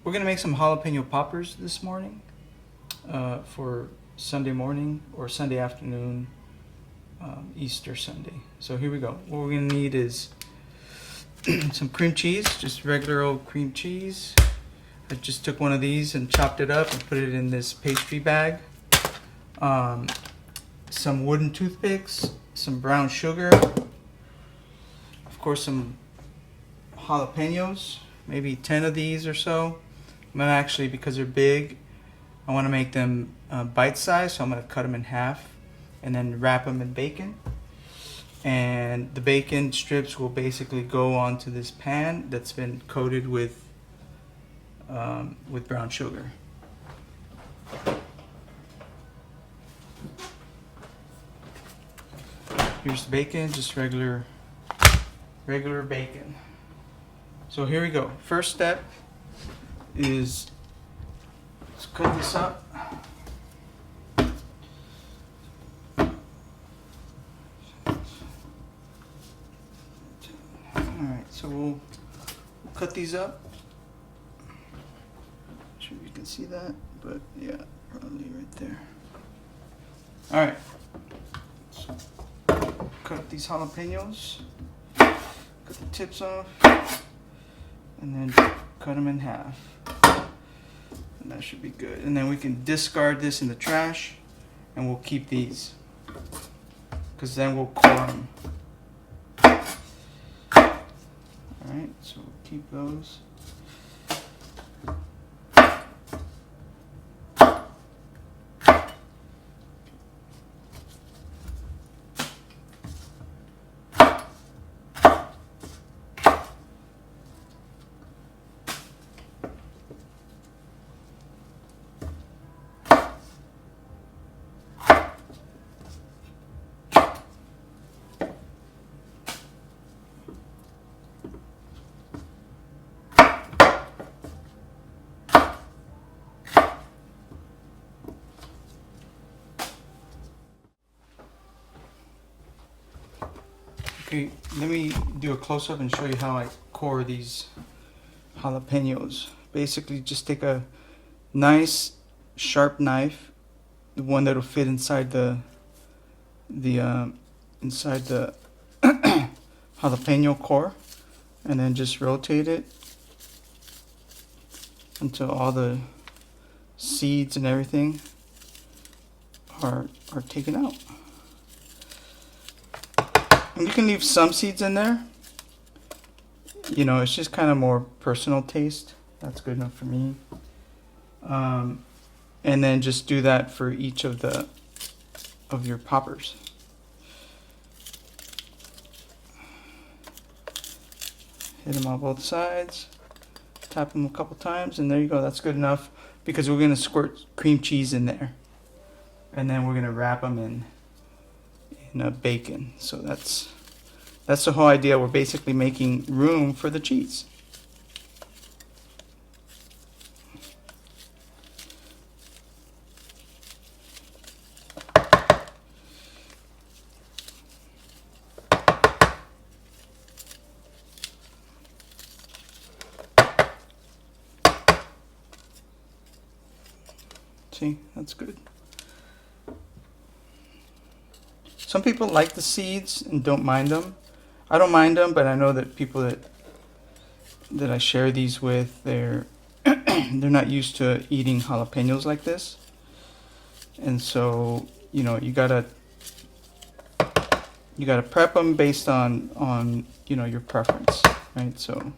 We're gonna make some jalapeno poppers this morning for Sunday morning or Sunday afternoon, Easter Sunday. So here we go. What we're gonna need is some cream cheese, just regular old cream cheese. I just took one of these and chopped it up and put it in this pastry bag. Some wooden toothpicks, some brown sugar, of course some jalapeños, maybe 10 of these or so. I'm gonna actually, because they're big, I want to make them bite-sized, so I'm gonna cut them in half and then wrap them in bacon. And the bacon strips will basically go onto this pan that's been coated with brown sugar. Here's the bacon, just regular bacon. So here we go. First step is let's cut this up. Alright, so we'll cut these up. Not sure if you can see that, but yeah, probably right there. Alright. So cut these jalapenos. Cut the tips off. And then cut them in half. And that should be good. And then we can discard this in the trash and we'll keep these, because then we'll core them. Alright, so we'll keep those. Okay, let me do a close-up and show you how I core these jalapenos. Basically, just take a nice sharp knife, the one that'll fit inside the jalapeno core, and then just rotate it until all the seeds and everything are taken out. And you can leave some seeds in there. You know, it's just kind of more personal taste. That's good enough for me. And then just do that for each of your poppers. Hit them on both sides. Tap them a couple times, and there you go. That's good enough, because we're gonna squirt cream cheese in there, and then we're gonna wrap them in bacon. So that's the whole idea. We're basically making room for the cheese. See, that's good. Some people like the seeds and don't mind them. I don't mind them, but I know that people that I share these with, they're not used to eating jalapenos like this. And so, you know, you gotta prep them based on you know, your preference, right? So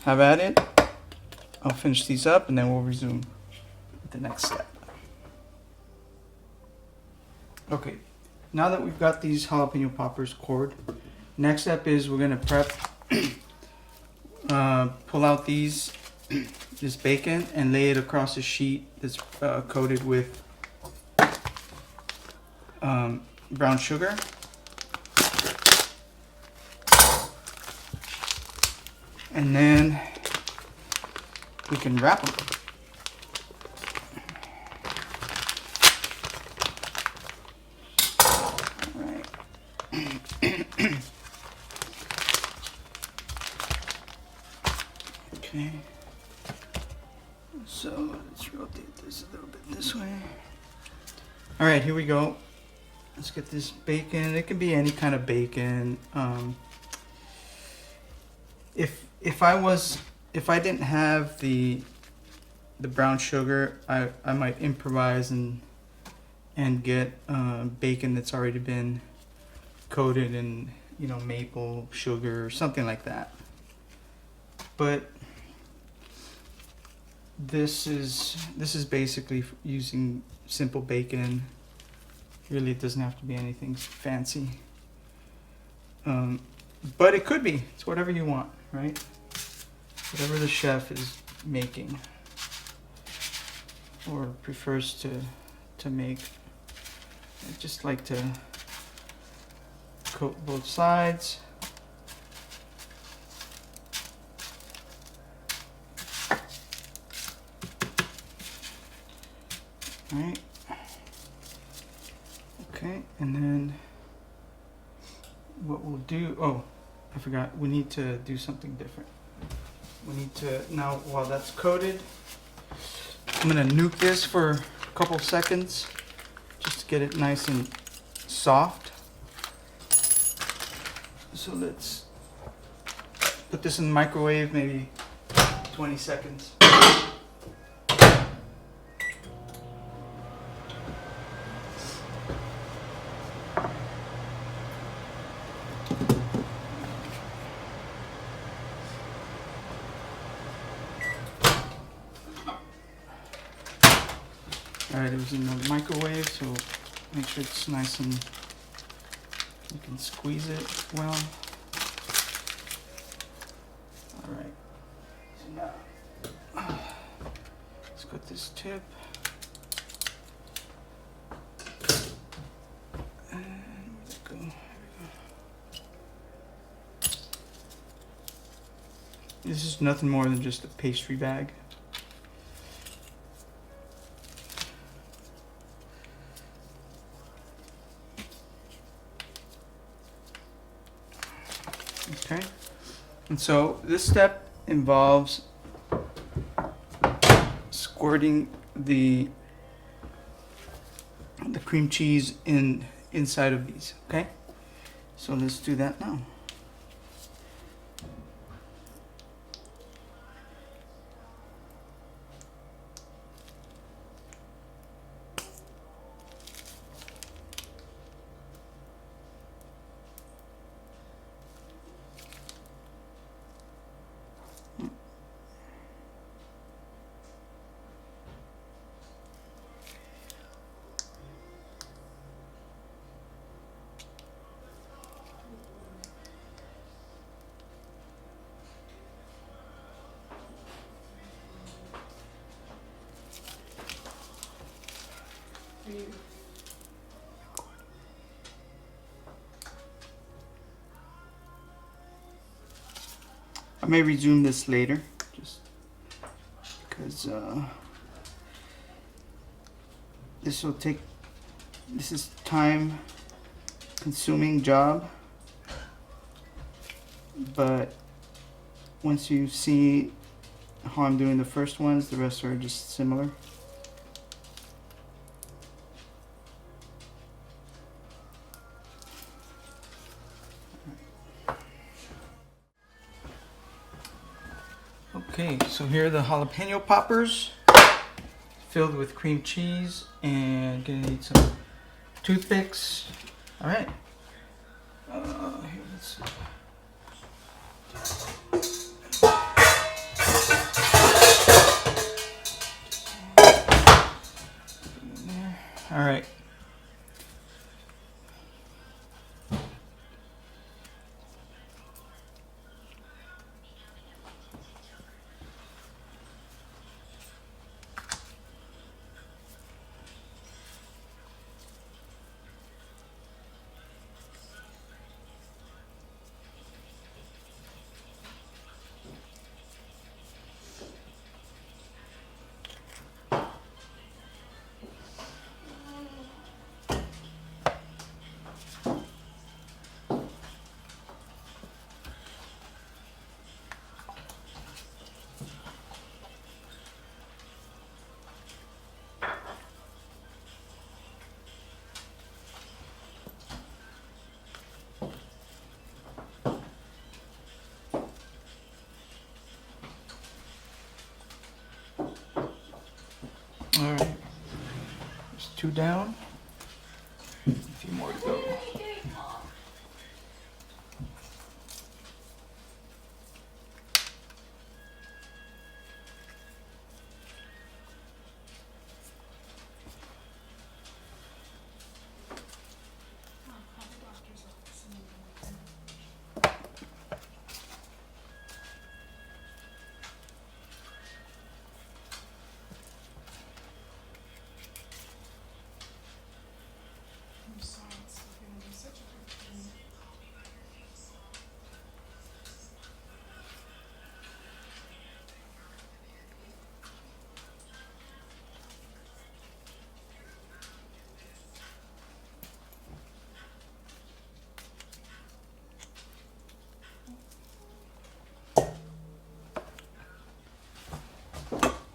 have at it. I'll finish these up and then we'll resume with the next step. Okay. Now that we've got these jalapeno poppers cored, next step is we're gonna prep, pull out this bacon and lay it across a sheet that's coated with brown sugar. And then we can wrap them. Okay. So let's rotate this a little bit this way. All right, here we go. Let's get this bacon. It can be any kind of bacon. If I didn't have the brown sugar, I might improvise and get bacon that's already been coated in, you know, maple sugar or something like that. But this is basically using simple bacon. Really, it doesn't have to be anything fancy. But it could be. It's whatever you want, right? Whatever the chef is making or prefers to make. I just like to coat both sides. All right. Okay, and then what we'll do, oh, I forgot, we need to do something different. We need to, now while that's coated, I'm gonna nuke this for a couple seconds just to get it nice and soft. So let's put this in the microwave, maybe 20 seconds. Alright, it was in the microwave, so make sure it's nice and you can squeeze it well. Alright, so now let's cut this tip. And let's go. Here we go. This is nothing more than just a pastry bag. Okay, and so this step involves squirting the cream cheese inside of these. Okay, so let's do that now. I may resume this later, just because this is time consuming job, but once you see how I'm doing the first ones, the rest are just similar. Okay, so here are the jalapeno poppers filled with cream cheese, and gonna need some toothpicks. All right. Here, let's see. All right. All right. There's 2 down. A few more to go.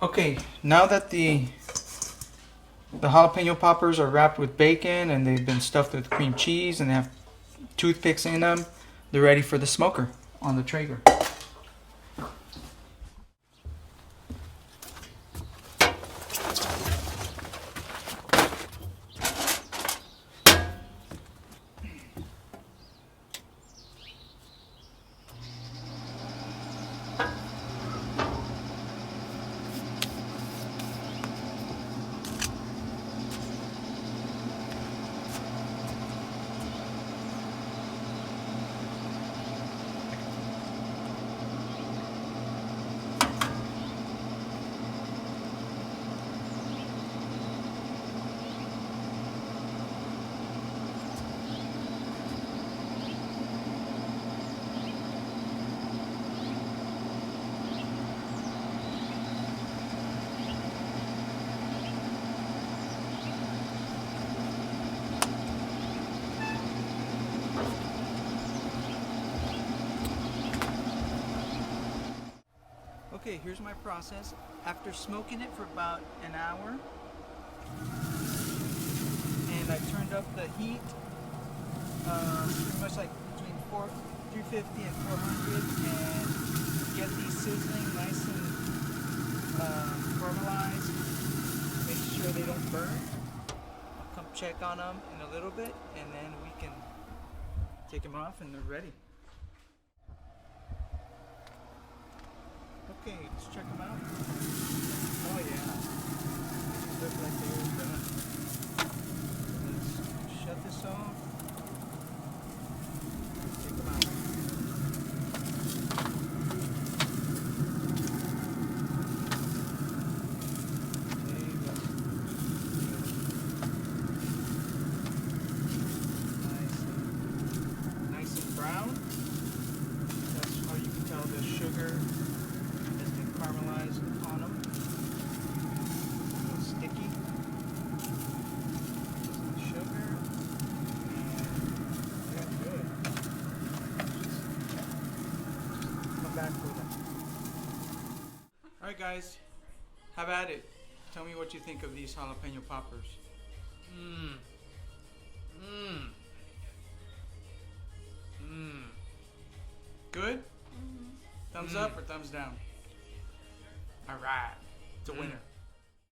Okay, now that the jalapeno poppers are wrapped with bacon and they've been stuffed with cream cheese and they have toothpicks in them, they're ready for the smoker on the Traeger. Okay, here's my process. After smoking it for about an hour, and I turned up the heat, pretty much like between 350 and 400, and get these sizzling nice and caramelized. Make sure they don't burn. I'll come check on them in a little bit, and then we can take them off and they're ready. Okay, let's check them out. Oh yeah, look like they were done. Let's shut this off. Check them out. There you go. Nice and brown. That's how you can tell the sugar caramelized on them. A little sticky. Some sugar. And yeah, good. Just come back for them. Alright guys, have at it. Tell me what you think of these jalapeno poppers. Good? Thumbs up or thumbs down? All right, it's a winner.